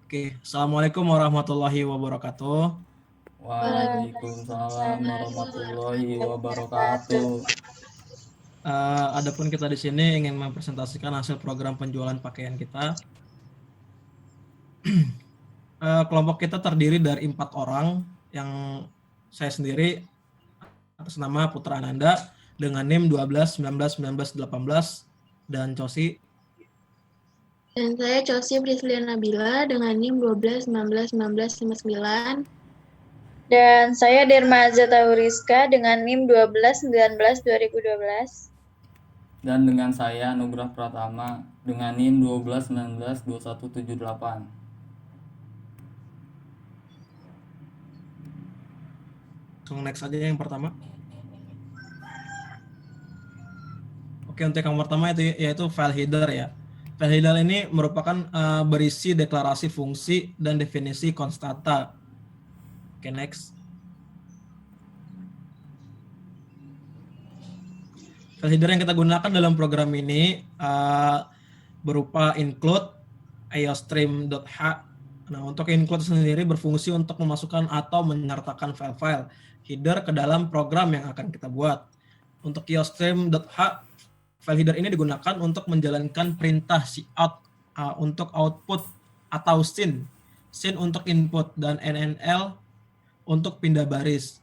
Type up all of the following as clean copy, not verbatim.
Oke, Assalamualaikum warahmatullahi wabarakatuh. Waalaikumsalam warahmatullahi wabarakatuh. Adapun kita di sini ingin mempresentasikan hasil program penjualan pakaian kita. Kelompok kita terdiri dari 4 orang, yang saya sendiri atas nama Putra Ananda dengan NIM 12 19 19 18 dan Cosi. Dan saya Chelsea Priscilla Nabila dengan NIM 12 19 19 59. Dan saya Dermaza Tauriska dengan NIM 12 19 2012. Dan dengan saya Nugrah Pratama dengan NIM 12 19 2178. Langsung next aja yang pertama. Oke, untuk yang pertama yaitu file header ya. File header ini merupakan berisi deklarasi fungsi dan definisi konstanta. Oke, next. File header yang kita gunakan dalam program ini berupa include iostream.h. Nah, untuk include sendiri berfungsi untuk memasukkan atau menyertakan file-file header ke dalam program yang akan kita buat. Untuk iostream.h, file header ini digunakan untuk menjalankan perintah cout untuk output atau scene untuk input, dan nnl untuk pindah baris.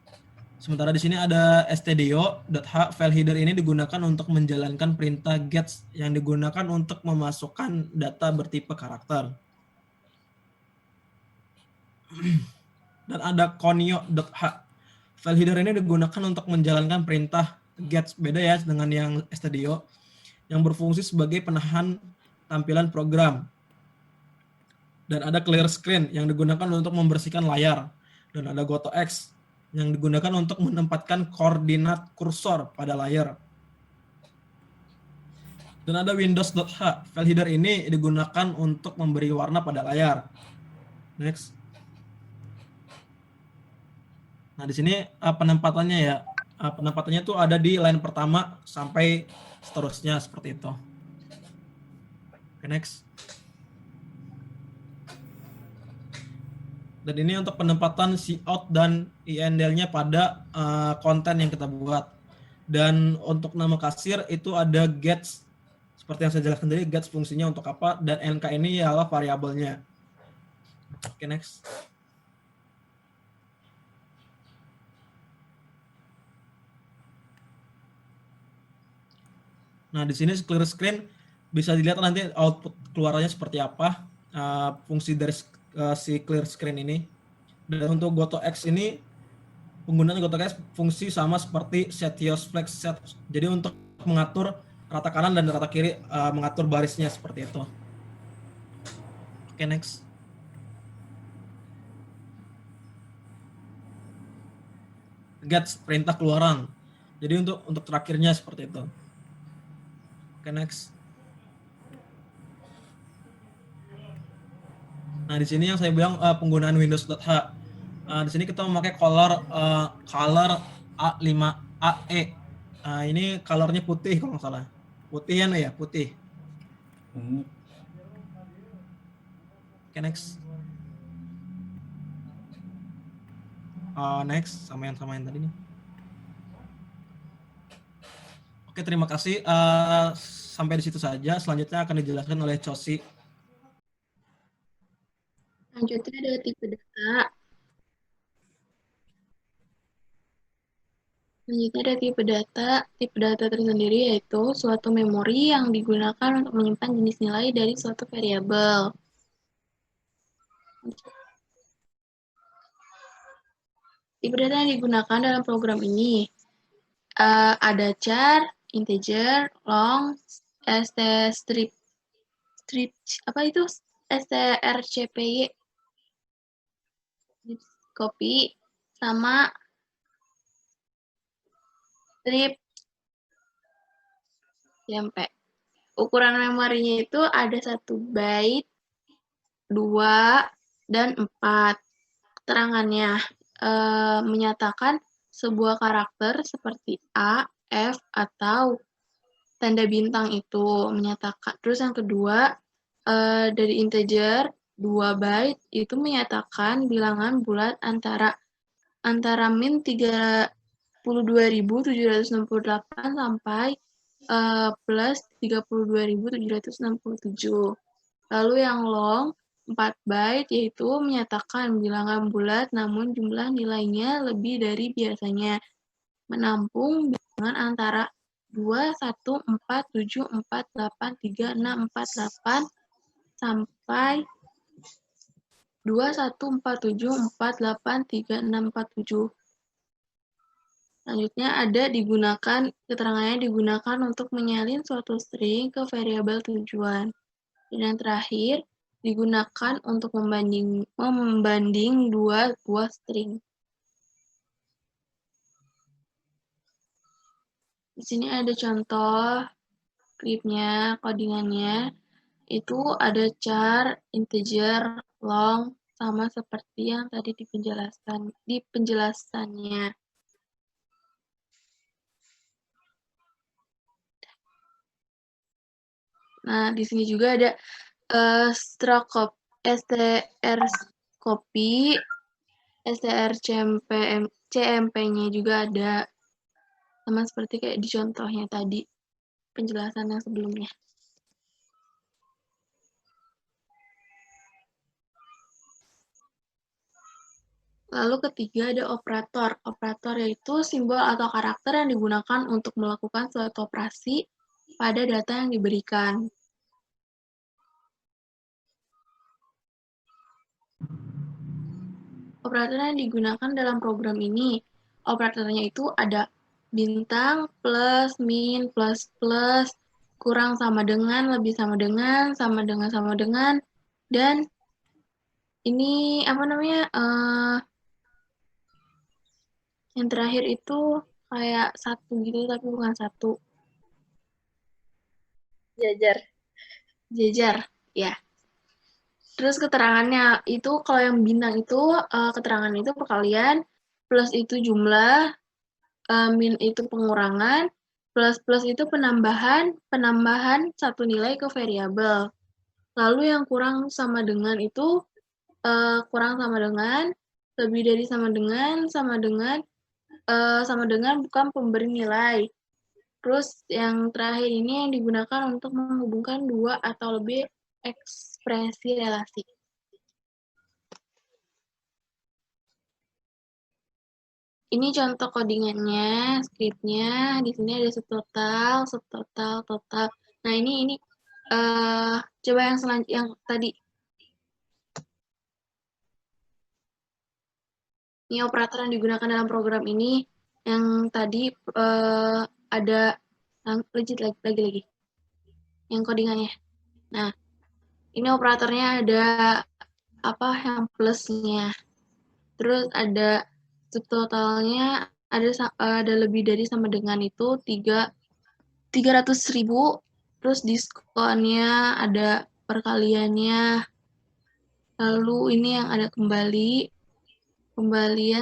Sementara di sini ada stdio.h. File header ini digunakan untuk menjalankan perintah gets yang digunakan untuk memasukkan data bertipe karakter. Dan ada conio.h. File header ini digunakan untuk menjalankan perintah gets, beda ya dengan yang stdio, yang berfungsi sebagai penahan tampilan program. Dan ada clear screen yang digunakan untuk membersihkan layar. Dan ada gotox yang digunakan untuk menempatkan koordinat kursor pada layar. Dan ada windows.h. File header ini digunakan untuk memberi warna pada layar. Next. Nah, di sini penempatannya ya. Penempatannya tuh ada di line pertama sampai seterusnya seperti itu. Oke, next. Dan ini untuk penempatan cout dan indl-nya pada konten yang kita buat. Dan untuk nama kasir itu ada gets, seperti yang saya jelaskan tadi, gets fungsinya untuk apa, dan nk ini adalah variabelnya. Oke, next. Nah, di sini clear screen bisa dilihat nanti output keluarannya seperti apa, fungsi dari si clear screen ini. Dan untuk gotox ini, penggunaan gotox fungsi sama seperti setios flex set. Jadi untuk mengatur rata kanan dan rata kiri, mengatur barisnya seperti itu. Oke, next. Gets perintah keluaran. Jadi untuk terakhirnya seperti itu. Oke, next. Nah, di sini yang saya bilang penggunaan Windows.h. Di sini kita memakai color A5AE. Ini colornya putih kalau nggak salah. Putih ya, putih. Oke, next. Next, sama yang tadi nih. Oke, terima kasih. Sampai di situ saja. Selanjutnya akan dijelaskan oleh Cosi. Selanjutnya ada tipe data. Selanjutnya ada tipe data. Tipe data tersendiri yaitu suatu memori yang digunakan untuk menyimpan jenis nilai dari suatu variabel. Tipe data yang digunakan dalam program ini ada char, integer, long, strip, apa itu? strcpy, copy, sama strip sampai. Ukuran memorinya itu ada 1 byte, 2, dan 4. Keterangannya menyatakan sebuah karakter seperti A, F, atau tanda bintang itu menyatakan. Terus yang kedua dari integer 2 byte itu menyatakan bilangan bulat antara min 32.768 sampai plus 32.767. Lalu yang long 4 byte yaitu menyatakan bilangan bulat namun jumlah nilainya lebih dari biasanya, menampung bilangan antara 2, 1, 4, 7, 4, 8, 3, 6, 4, 8 sampai 2, 1, 4, 7, 4, 8, 3, 6, 4, 7. Selanjutnya keterangannya digunakan untuk menyalin suatu string ke variabel tujuan. Dan yang terakhir, digunakan untuk membanding dua buah string. Di sini ada contoh script-nya, codingannya. Itu ada char, integer, long, sama seperti yang tadi di penjelasannya. Nah, di sini juga ada str copy, cmp-nya juga ada. Sama seperti kayak di contohnya tadi, penjelasan yang sebelumnya. Lalu ketiga ada operator. Operator yaitu simbol atau karakter yang digunakan untuk melakukan suatu operasi pada data yang diberikan. Operator yang digunakan dalam program ini, operatornya itu ada bintang, plus, min, plus, kurang sama dengan, lebih sama dengan, dan ini apa namanya, yang terakhir itu kayak satu gitu, tapi bukan satu. Jajar, ya. Terus keterangannya itu kalau yang bintang itu keterangan itu perkalian, plus itu jumlah, min itu pengurangan, plus itu penambahan satu nilai ke variabel. Lalu yang kurang sama dengan itu kurang sama dengan, lebih dari sama dengan bukan pemberi nilai. Terus yang terakhir ini yang digunakan untuk menghubungkan dua atau lebih ekspresi relasi. Ini contoh codingannya, script-nya. Di sini ada subtotal, total. Nah, ini coba yang tadi. Ini operator yang digunakan dalam program ini. Yang tadi ada legit lagi. Yang codingannya. Nah, ini operatornya ada yang plusnya. Terus ada subtotalnya ada lebih dari sama dengan itu 300.000. Terus diskonnya ada perkaliannya. Lalu ini yang ada kembalian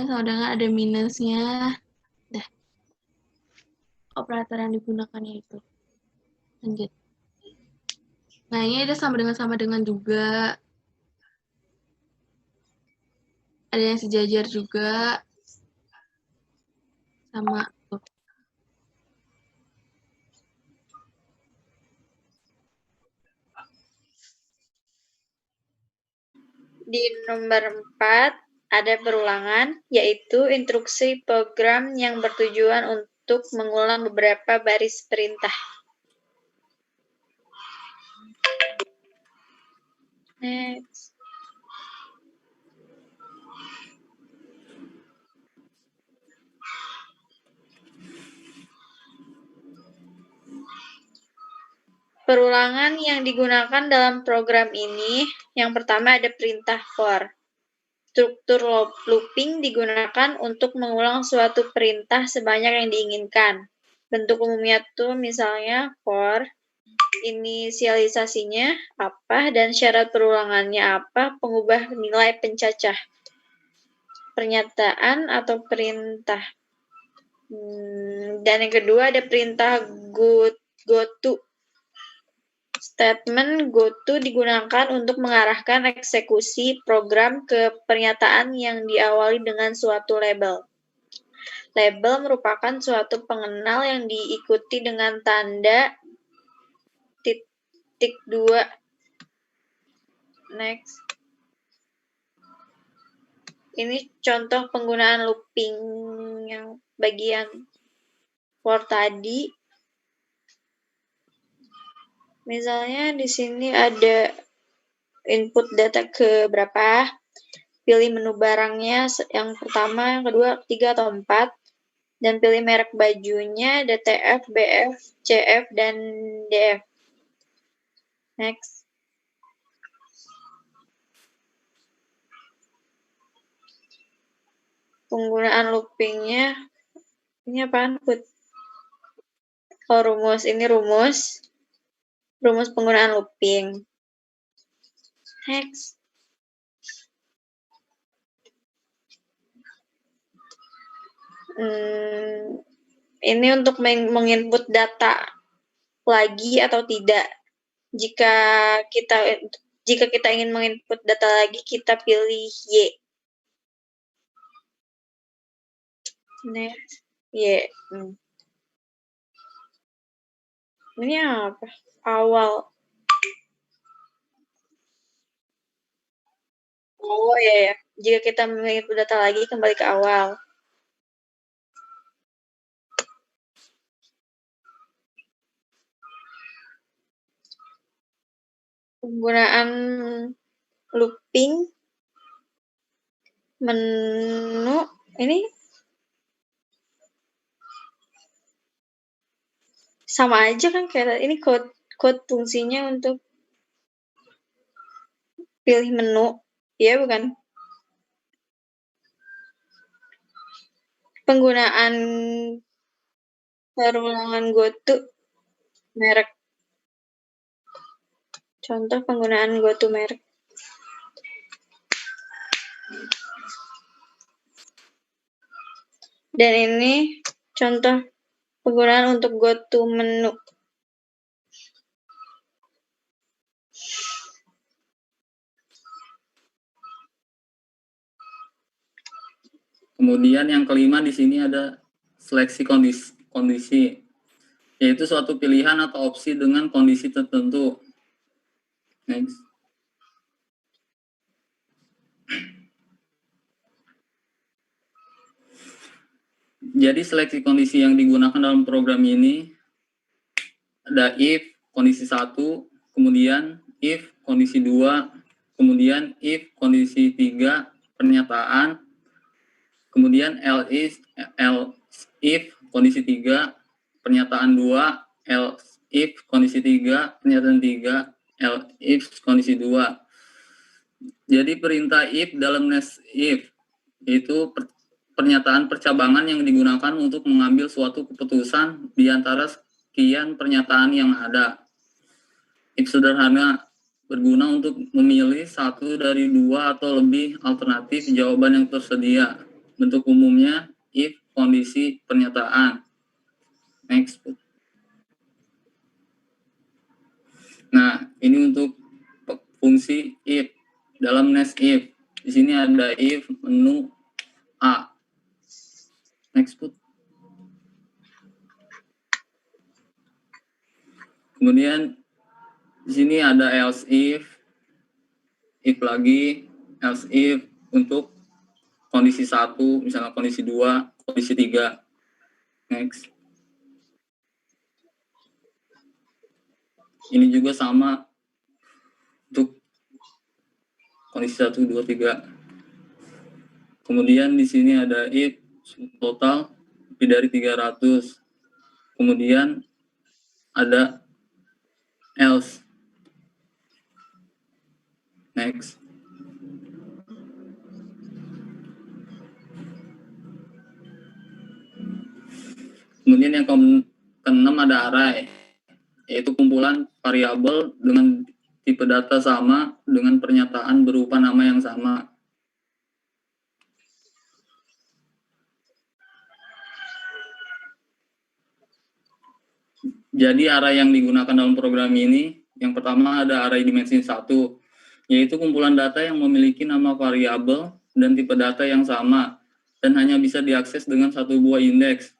sama dengan ada minusnya. Dah. Operator yang digunakannya itu. Lanjut. Nah, ini ada sama dengan juga. Ada yang sejajar juga. Sama tuh. Di nomor 4 ada perulangan, yaitu instruksi program yang bertujuan untuk mengulang beberapa baris perintah. Next. Perulangan yang digunakan dalam program ini, yang pertama ada perintah for. Struktur looping digunakan untuk mengulang suatu perintah sebanyak yang diinginkan. Bentuk umumnya tuh misalnya for, inisialisasinya apa, dan syarat perulangannya apa, pengubah nilai pencacah. Pernyataan atau perintah. Dan yang kedua ada perintah go to. Statement goto digunakan untuk mengarahkan eksekusi program ke pernyataan yang diawali dengan suatu label. Label merupakan suatu pengenal yang diikuti dengan tanda titik 2. Next. Ini contoh penggunaan looping yang bagian for tadi. Misalnya di sini ada input data ke berapa, pilih menu barangnya yang pertama, yang kedua, ketiga, atau 4, dan pilih merek bajunya DTF, BF, CF, dan DF. Next. Penggunaan loopingnya, ini apaan? Oh, rumus. Ini rumus penggunaan looping. Next. Ini untuk menginput data lagi atau tidak. Jika kita ingin menginput data lagi, kita pilih Y. Next. Y. Ini apa? Awal. Oh ya. Jika kita menginput data lagi, kembali ke awal. Penggunaan looping menu ini sama aja kan, kayak ini code fungsinya untuk pilih menu, ya bukan? Penggunaan perulangan goto merek. Contoh penggunaan goto merek. Dan ini contoh penggunaan untuk goto menu. Kemudian yang kelima di sini ada seleksi kondisi, yaitu suatu pilihan atau opsi dengan kondisi tertentu. Next. Jadi seleksi kondisi yang digunakan dalam program ini ada if kondisi 1, kemudian if kondisi 2, kemudian if kondisi 3 pernyataan, kemudian else if kondisi 3 pernyataan 2, else if kondisi 3 pernyataan 3, else if kondisi 2. Jadi perintah if dalam nest if itu pernyataan percabangan yang digunakan untuk mengambil suatu keputusan di antara sekian pernyataan yang ada. If sederhana berguna untuk memilih satu dari 2 atau lebih alternatif jawaban yang tersedia. Bentuk umumnya if kondisi pernyataan. Next. Nah, ini untuk fungsi if dalam nest if. Di sini ada if menu A. Next, put. Kemudian di sini ada else if lagi, else if untuk kondisi 1, misalnya kondisi 2, kondisi 3. Next. Ini juga sama untuk kondisi 1, 2, 3. Kemudian di sini ada if total lebih dari 300. Kemudian ada else. Next. Kemudian yang keenam ada array, yaitu kumpulan variabel dengan tipe data sama dengan pernyataan berupa nama yang sama. Jadi array yang digunakan dalam program ini Yang pertama ada array dimensi 1, yaitu kumpulan data yang memiliki nama variabel dan tipe data yang sama, dan hanya bisa diakses dengan satu buah indeks.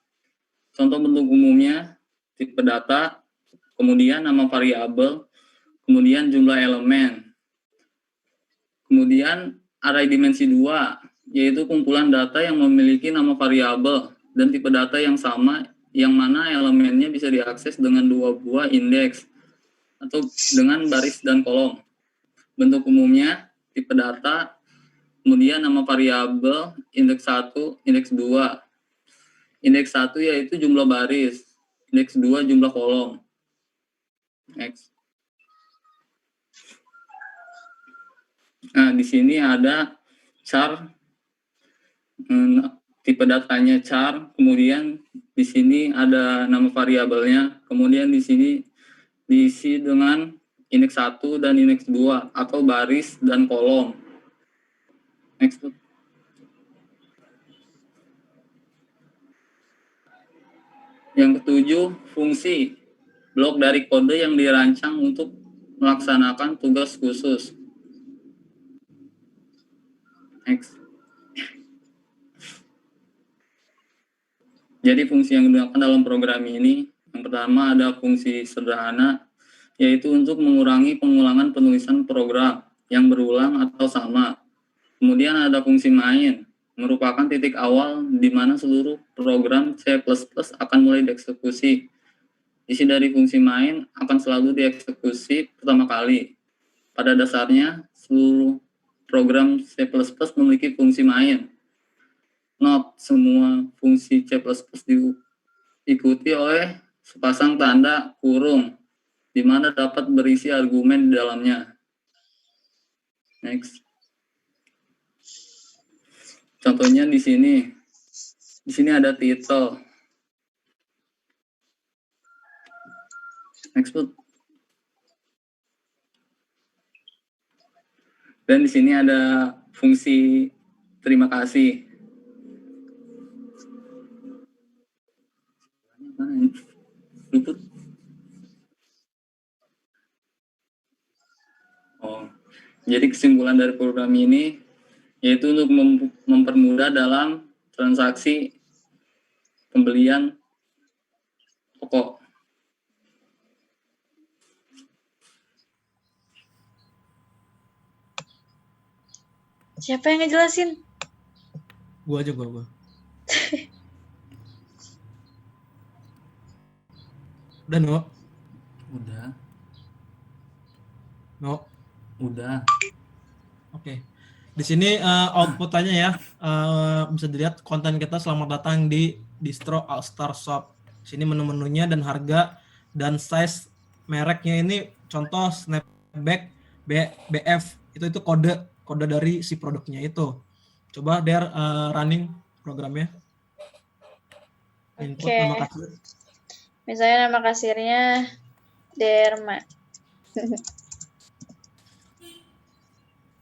Contoh bentuk umumnya, tipe data, kemudian nama variabel, kemudian jumlah elemen. Kemudian array dimensi 2, yaitu kumpulan data yang memiliki nama variabel dan tipe data yang sama, yang mana elemennya bisa diakses dengan dua buah indeks atau dengan baris dan kolom. Bentuk umumnya, tipe data, kemudian nama variabel, indeks 1, indeks 2. Indeks 1 yaitu jumlah baris, indeks 2 jumlah kolom. Next. Nah, di sini ada char, tipe datanya char, kemudian di sini ada nama variabelnya, kemudian di sini diisi dengan indeks 1 dan indeks 2 atau baris dan kolom. Next. Yang ketujuh, fungsi. Blok dari kode yang dirancang untuk melaksanakan tugas khusus. Next. Jadi fungsi yang digunakan dalam program ini, yang pertama ada fungsi sederhana, yaitu untuk mengurangi pengulangan penulisan program yang berulang atau sama. Kemudian ada fungsi main, merupakan titik awal di mana seluruh program C++ akan mulai dieksekusi. Isi dari fungsi main akan selalu dieksekusi pertama kali. Pada dasarnya, seluruh program C++ memiliki fungsi main. Not semua fungsi C++ diikuti oleh sepasang tanda kurung, di mana dapat berisi argumen di dalamnya. Next. Contohnya di sini. Di sini ada title. Next, put. Dan di sini ada fungsi terima kasih. Luput. Oh, jadi kesimpulan dari program ini yaitu untuk mempermudah dalam transaksi pembelian pokok. Siapa yang ngejelasin? Gua aja, gua. Udah, No? Udah. No? Udah. Oke. Di sini output-nya ya, bisa dilihat konten kita selamat datang di distro Alstar Shop. Sini menu-menunya dan harga dan size mereknya ini contoh Snapback BF itu kode dari si produknya itu. Coba Der running programnya. Input nama kasir. Misalnya nama kasirnya Derma.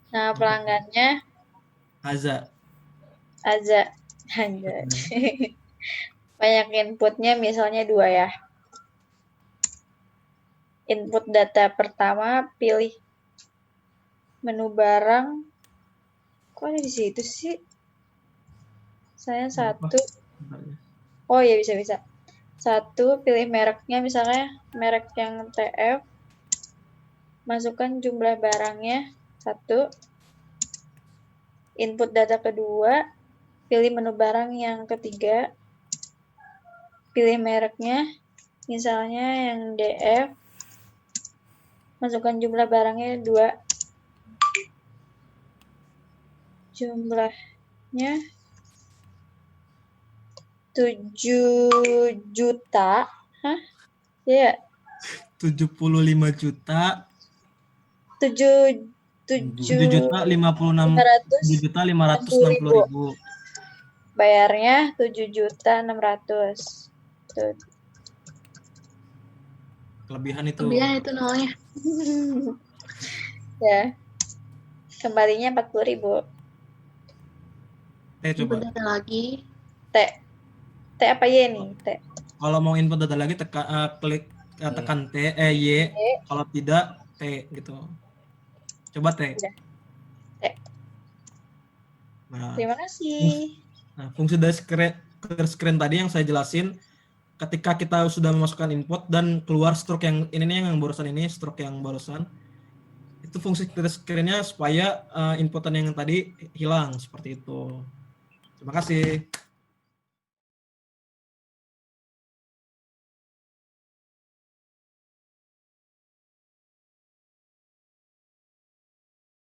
Nama pelanggannya Aza. Banyak inputnya misalnya 2 ya. Input data pertama pilih menu barang. Kok ada di situ sih? Saya 1. Oh iya bisa. 1 pilih mereknya misalnya merek yang TF. Masukkan jumlah barangnya 1. Input data kedua, pilih menu barang yang ketiga. Pilih mereknya, misalnya yang DF. Masukkan jumlah barangnya 2. Jumlahnya 7 juta. Hah? Ya. 75 juta. 7.560.000. Bayarnya 7.600.000. Tuh. Kelebihan itu nolnya. Ya. Kembalinya 40.000. Coba. Input data lagi. T apa Y nih? T. Kalau mau input data lagi klik tekan Y, kalau tidak T gitu. Coba T. Udah. T. Nah, Terima kasih. fungsi dari clear screen tadi yang saya jelasin, ketika kita sudah memasukkan input dan keluar stroke yang ini nih, yang barusan ini, stroke yang barusan, itu fungsi clear screen-nya supaya inputan yang tadi hilang, seperti itu. Terima kasih.